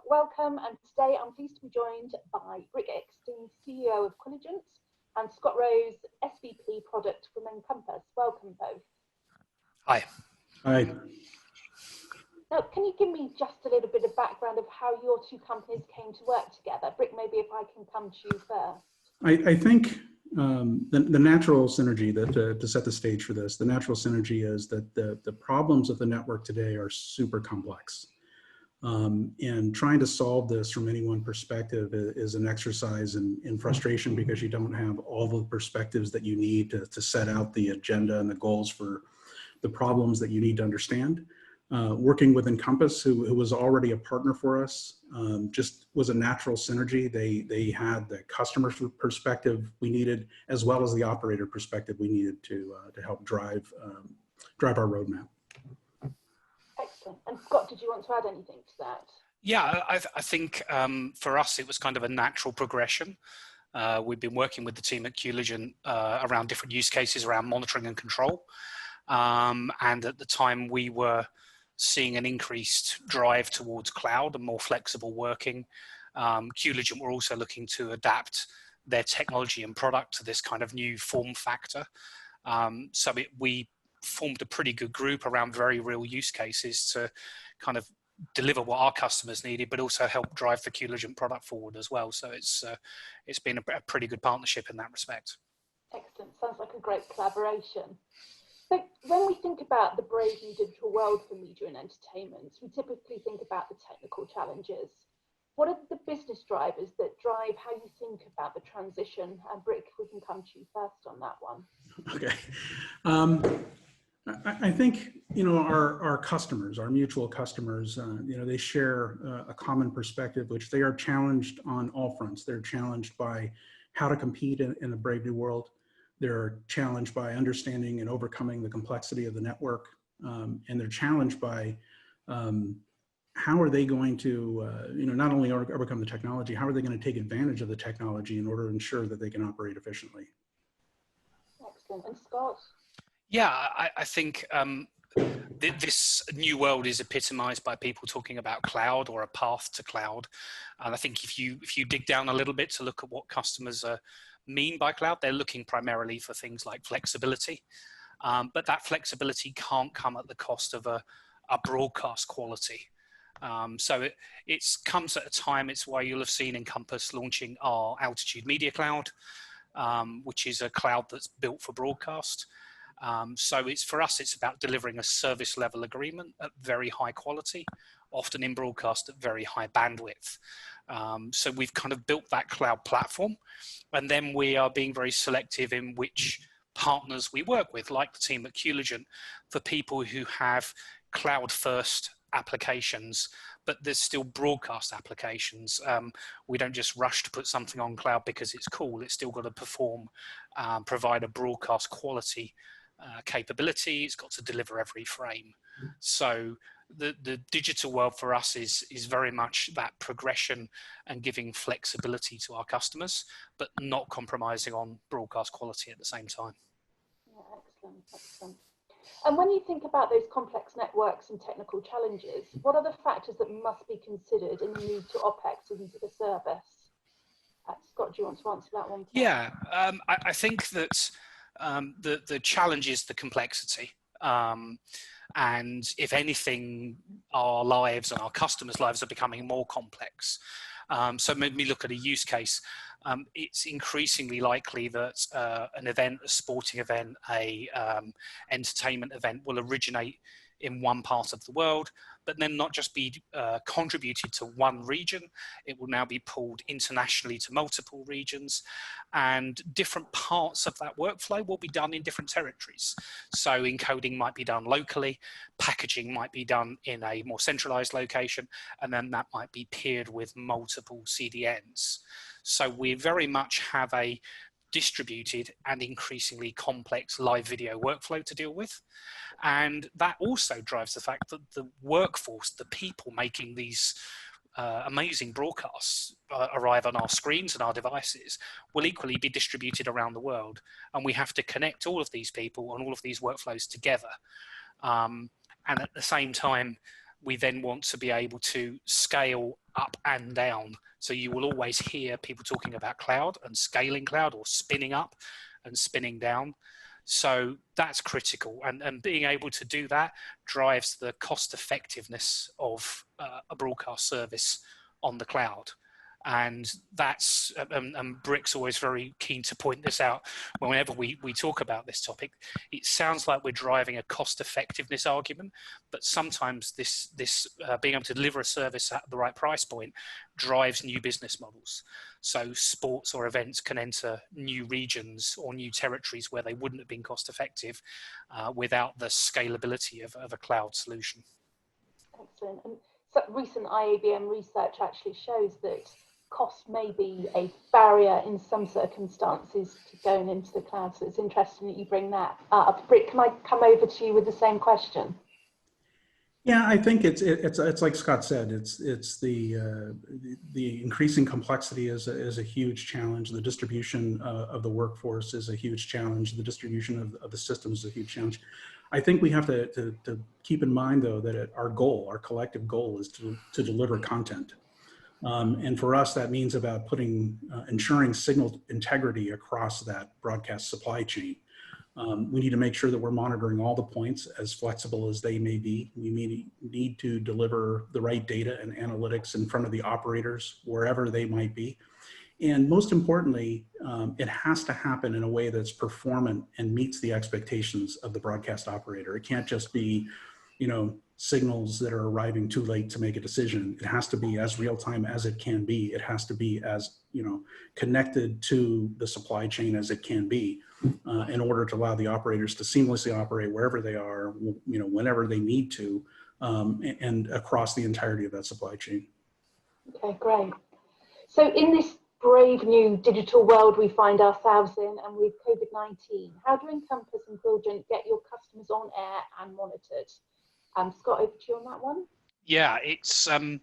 welcome. And today I'm pleased to be joined by Eksten, CEO of Qligent, and Scott Rose, SVP Product from Encompass. Welcome both. Hi. Hi. Now, can you give me just a little bit of background of how your two companies came to work together? Brick, maybe if I can come to you first. I think the natural synergy, that to set the stage for this, the natural synergy is that the problems of the network today are super complex. And trying to solve this from any one perspective is an exercise in frustration, because you don't have all the perspectives that you need to set out the agenda and the goals for the problems that you need to understand. Working with Encompass, who was already a partner for us, just was a natural synergy. They had the customer perspective we needed, as well as the operator perspective we needed to help drive our roadmap. Excellent. And Scott, did you want to add anything to that? Yeah, I think for us it was kind of a natural progression. We've been working with the team at Qligent around different use cases around monitoring and control. And at the time we were seeing an increased drive towards cloud and more flexible working. Qligent were also looking to adapt their technology and product to this kind of new form factor. So we formed a pretty good group around very real use cases to kind of deliver what our customers needed, but also help drive the Qligent product forward as well. So it's been a pretty good partnership in that respect. Excellent. Sounds like a great collaboration. So when we think about the brave new digital world for media and entertainment, we typically think about the technical challenges. What are the business drivers that drive how you think about the transition? And Brick, we can come to you first on that one. Okay. I think, our customers, our mutual customers, they share a common perspective, which they are challenged on all fronts. They're challenged by how to compete in a brave new world. They're challenged by understanding and overcoming the complexity of the network. And they're challenged by how are they going to, not only overcome the technology, how are they going to take advantage of the technology in order to ensure that they can operate efficiently? Excellent. And Scott? Yeah, I think this new world is epitomized by people talking about cloud or a path to cloud. And I think if you dig down a little bit to look at what customers mean by cloud, they're looking primarily for things like flexibility. But that flexibility can't come at the cost of a broadcast quality. So it comes at a time, it's why you'll have seen Encompass launching our Altitude Media Cloud, which is a cloud that's built for broadcast. So for us, it's about delivering a service level agreement at very high quality, often in broadcast at very high bandwidth. So we've kind of built that cloud platform, and then we are being very selective in which partners we work with, like the team at Qligent, for people who have cloud first applications, but there's still broadcast applications. We don't just rush to put something on cloud because it's cool. It's still got to perform, provide a broadcast quality capability. It's got to deliver every frame. So the digital world for us is very much that progression and giving flexibility to our customers, but not compromising on broadcast quality at the same time. Yeah, excellent. And when you think about those complex networks and technical challenges, what are the factors that must be considered in the move to OpEx into the service? Scott, do you want to answer that one? Yeah, I think that the challenge is the complexity. And if anything, our lives and our customers' lives are becoming more complex. So when we look at a use case, it's increasingly likely that an event, a sporting event, a entertainment event will originate in one part of the world, but then not just be contributed to one region. It will now be pulled internationally to multiple regions, and different parts of that workflow will be done in different territories. So encoding might be done locally, packaging might be done in a more centralized location, and then that might be paired with multiple CDNs. So we very much have a distributed and increasingly complex live video workflow to deal with. And that also drives the fact that the workforce, the people making these amazing broadcasts arrive on our screens and our devices, will equally be distributed around the world. And we have to connect all of these people and all of these workflows together. And at the same time, we then want to be able to scale up and down. So you will always hear people talking about cloud and scaling cloud, or spinning up and spinning down. So that's critical, and being able to do that drives the cost effectiveness of a broadcast service on the cloud. And that's, and Brick's always very keen to point this out whenever we talk about this topic. It sounds like we're driving a cost effectiveness argument, but sometimes this being able to deliver a service at the right price point drives new business models. So sports or events can enter new regions or new territories where they wouldn't have been cost effective without the scalability of a cloud solution. Excellent. And so recent IABM research actually shows that cost may be a barrier in some circumstances to going into the cloud. So it's interesting that you bring that up. Brick, can I come over to you with the same question? Yeah, I think it's like Scott said. It's the increasing complexity is a huge challenge. The distribution of the workforce is a huge challenge. The distribution of the systems is a huge challenge. I think we have to keep in mind, though, that our collective goal is to deliver content. And for us, that means about ensuring signal integrity across that broadcast supply chain. We need to make sure that we're monitoring all the points, as flexible as they may be. We need to deliver the right data and analytics in front of the operators, wherever they might be. And most importantly, it has to happen in a way that's performant and meets the expectations of the broadcast operator. It can't just be, signals that are arriving too late to make a decision. It has to be as real time as it can be. It has to be as, connected to the supply chain as it can be, in order to allow the operators to seamlessly operate wherever they are, whenever they need to, and across the entirety of that supply chain. Okay, great. So in this brave new digital world we find ourselves in, and with COVID-19, how do Encompass and Qligent get your customers on air and monitored? Scott, over to you on that one. Yeah, it's been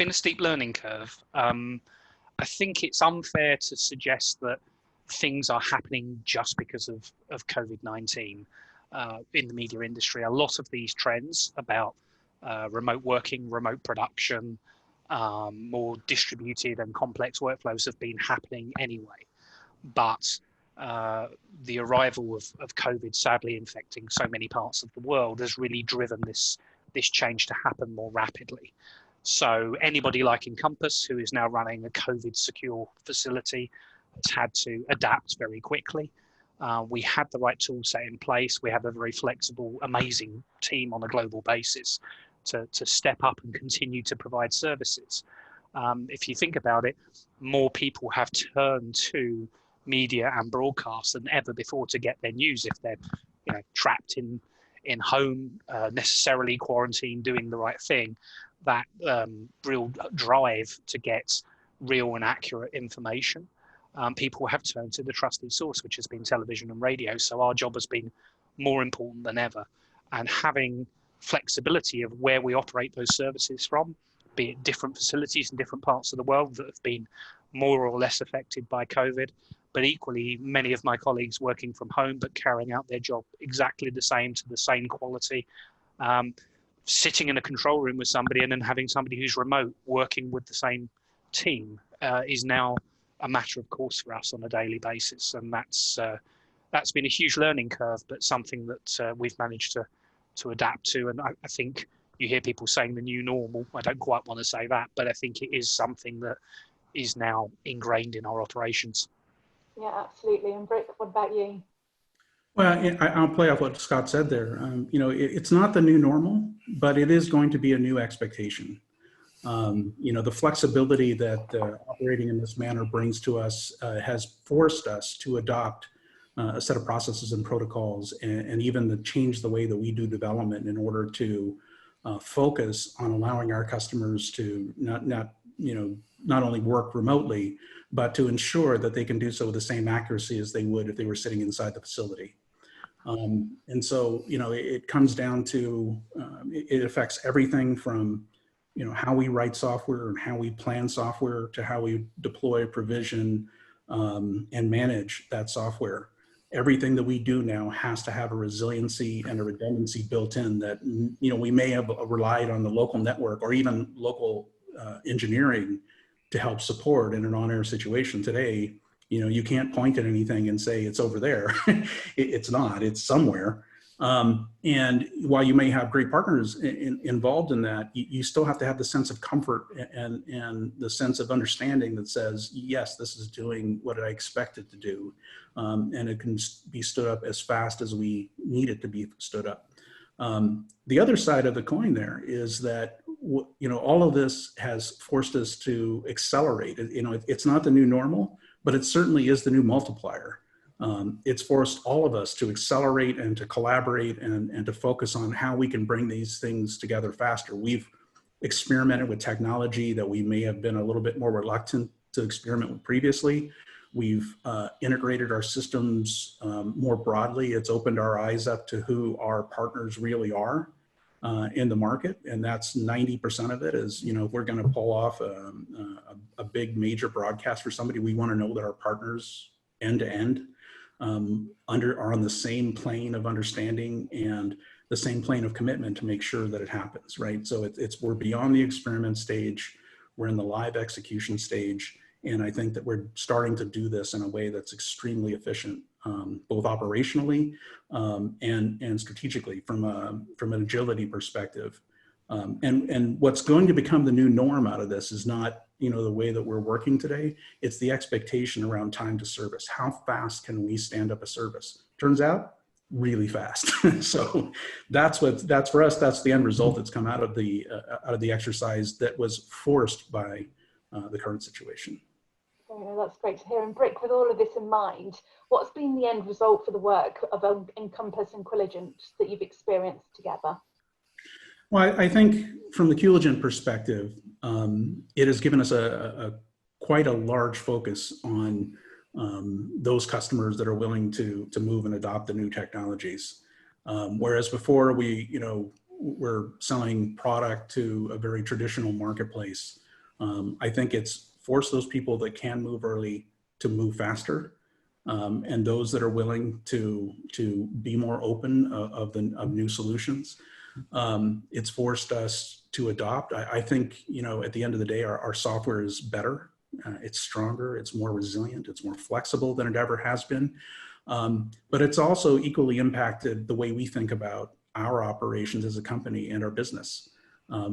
a steep learning curve. I think it's unfair to suggest that things are happening just because of COVID-19 in the media industry. A lot of these trends about remote working, remote production, more distributed and complex workflows have been happening anyway. But the arrival of COVID sadly infecting so many parts of the world has really driven this change to happen more rapidly. So anybody like Encompass, who is now running a COVID secure facility, has had to adapt very quickly. We had the right tool set in place. We have a very flexible, amazing team on a global basis to step up and continue to provide services. If you think about it, more people have turned to media and broadcast than ever before to get their news if they're trapped in home, necessarily quarantined, doing the right thing. That real drive to get real and accurate information, people have turned to the trusted source, which has been television and radio. So our job has been more important than ever, and having flexibility of where we operate those services from, be it different facilities in different parts of the world that have been more or less affected by COVID, but equally many of my colleagues working from home but carrying out their job exactly the same, to the same quality, sitting in a control room with somebody and then having somebody who's remote working with the same team is now a matter of course for us on a daily basis. And that's been a huge learning curve, but something that we've managed to adapt to. And I think you hear people saying the new normal. I don't quite want to say that, but I think it is something that is now ingrained in our operations. Yeah, absolutely. And Brick, what about you? Well, I'll play off what Scott said there. It's not the new normal, but it is going to be a new expectation. The flexibility that operating in this manner brings to us has forced us to adopt a set of processes and protocols, and even to change the way that we do development in order to focus on allowing our customers to not only work remotely, but to ensure that they can do so with the same accuracy as they would if they were sitting inside the facility. And so, it comes down to, it affects everything from, how we write software and how we plan software to how we deploy, provision, and manage that software. Everything that we do now has to have a resiliency and a redundancy built in that, we may have relied on the local network or even local engineering to help support in an on-air situation today. You can't point at anything and say it's over there. It's not, it's somewhere. And while you may have great partners involved in that, you still have to have the sense of comfort and the sense of understanding that says, yes, this is doing what I expect it to do. And it can be stood up as fast as we need it to be stood up. The other side of the coin there is that, all of this has forced us to accelerate. It's not the new normal, but it certainly is the new multiplier. It's forced all of us to accelerate and to collaborate and to focus on how we can bring these things together faster. We've experimented with technology that we may have been a little bit more reluctant to experiment with previously. We've integrated our systems more broadly. It's opened our eyes up to who our partners really are in the market. And that's 90% of it is, if we're going to pull off a big major broadcast for somebody, we want to know that our partners end to end are on the same plane of understanding and the same plane of commitment to make sure that it happens, right? So we're beyond the experiment stage. We're in the live execution stage. And I think that we're starting to do this in a way that's extremely efficient, both operationally and strategically from an agility perspective. And what's going to become the new norm out of this is not, the way that we're working today. It's the expectation around time to service. How fast can we stand up a service? Turns out, really fast. So that's for us. That's the end result that's come out of the exercise that was forced by the current situation. That's great to hear. And Brick, with all of this in mind, what's been the end result for the work of Encompass and Qligent that you've experienced together? Well, I think from the Qligent perspective, it has given us quite a large focus on those customers that are willing to move and adopt the new technologies. Whereas before we're selling product to a very traditional marketplace. I think it's forced those people that can move early to move faster, and those that are willing to be more open of new solutions. It's forced us to adopt. I think, at the end of the day, our software is better. It's stronger, it's more resilient, it's more flexible than it ever has been. But it's also equally impacted the way we think about our operations as a company and our business.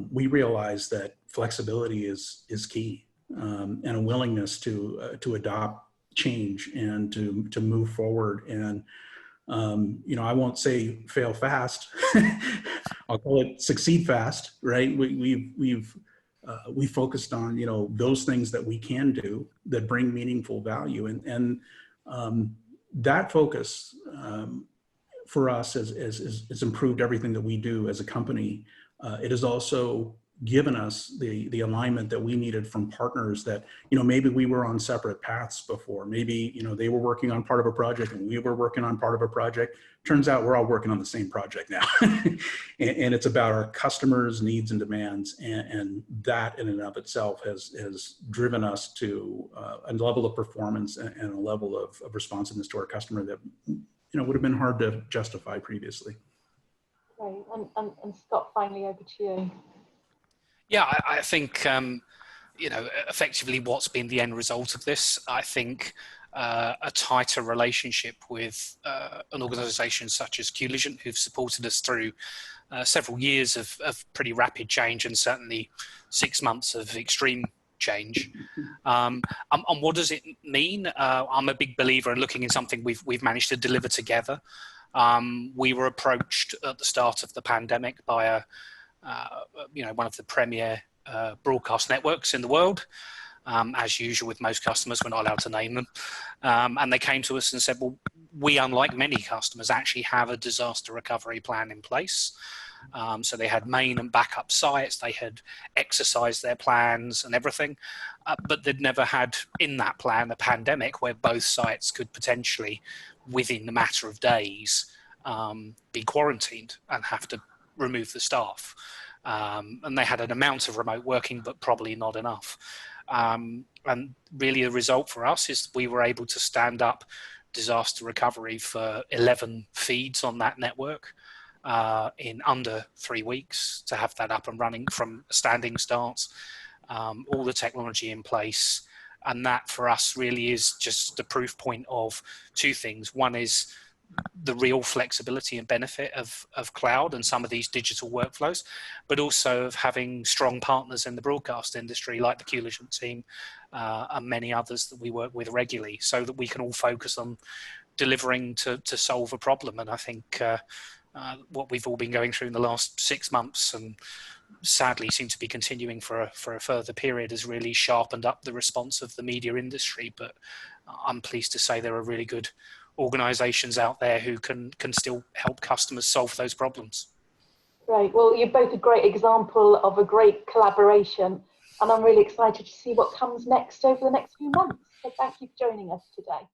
We realize that flexibility is key, and a willingness to adopt change and to move forward. And I won't say fail fast. I'll call it succeed fast, right? We've focused on, those things that we can do that bring meaningful value. And that focus for us has improved everything that we do as a company. It has also given us the alignment that we needed from partners that, maybe we were on separate paths before. Maybe, they were working on part of a project and we were working on part of a project. Turns out we're all working on the same project now. and it's about our customers' needs and demands. And that in and of itself has driven us to a level of performance and a level of responsiveness to our customer that, would have been hard to justify previously. Great. And Scott, finally over to you. Yeah, I think, effectively what's been the end result of this, I think a tighter relationship with an organization such as Qligent, who've supported us through several years of pretty rapid change and certainly 6 months of extreme change. And what does it mean? I'm a big believer in looking in something we've managed to deliver together. We were approached at the start of the pandemic by one of the premier broadcast networks in the world. As usual with most customers, we're not allowed to name them. And they came to us and said, well, we, unlike many customers, actually have a disaster recovery plan in place. So they had main and backup sites, they had exercised their plans and everything, but they'd never had in that plan a pandemic where both sites could potentially, within a matter of days, be quarantined and have to remove the staff. And they had an amount of remote working, but probably not enough. And really the result for us is we were able to stand up disaster recovery for 11 feeds on that network in under 3 weeks, to have that up and running from a standing start. all the technology in place. And that for us really is just the proof point of two things. One is the real flexibility and benefit of cloud and some of these digital workflows, but also of having strong partners in the broadcast industry like the Qligent team and many others that we work with regularly, so that we can all focus on delivering to solve a problem. And I think what we've all been going through in the last 6 months, and sadly seem to be continuing for a further period, has really sharpened up the response of the media industry. But I'm pleased to say there are really good organisations out there who can still help customers solve those problems. Great. Well, you're both a great example of a great collaboration, and I'm really excited to see what comes next over the next few months. So thank you for joining us today.